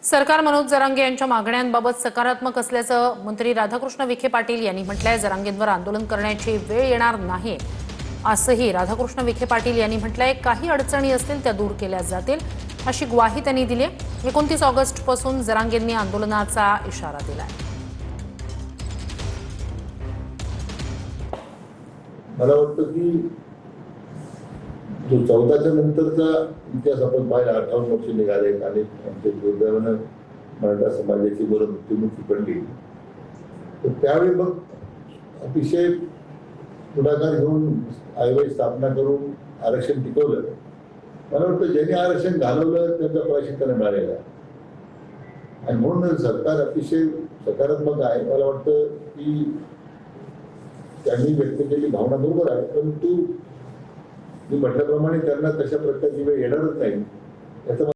सरकार मनोज जरांगे यांच्या मागण्यांबाबत सकारात्मक असल्याचं मंत्री राधाकृष्ण विखे पाटील यांनी म्हटलंय। जरांगेंवर आंदोलन करण्याची वेळ येणार नाही असंही राधाकृष्ण विखे पाटील यांनी म्हटलंय। काही अडचणी असतील त्या दूर केल्या जातील अशी ग्वाही त्यांनी दिली आहे। 29 ऑगस्ट पासून जरांगेंनी आंदोलनाचा इशारा दिलाय। मला वाटतं की जो 14च्या नंतरचा इतिहास आपण पाहिला, 58 वर्ष निघाले आणि आमच्या दुर्दैवानं मराठा समाजाची बरं मृत्युमुखी पडली, तर त्यावेळी मग अतिशय पुढाकार घेऊन आयोगाची स्थापना करून आरक्षण टिकवलं। मला वाटतं ज्यांनी आरक्षण घालवलं त्याचा प्रायश्चित्ताने मिळालेला आहे आणि म्हणून सरकार अतिशय सकारात्मक आहे। मला वाटतं की त्यांनी व्यक्त केलेली भावना बरोबर आहे, परंतु मी म्हटल्याप्रमाणे त्यांना तशा प्रकारची वेळ येणारच नाही याचा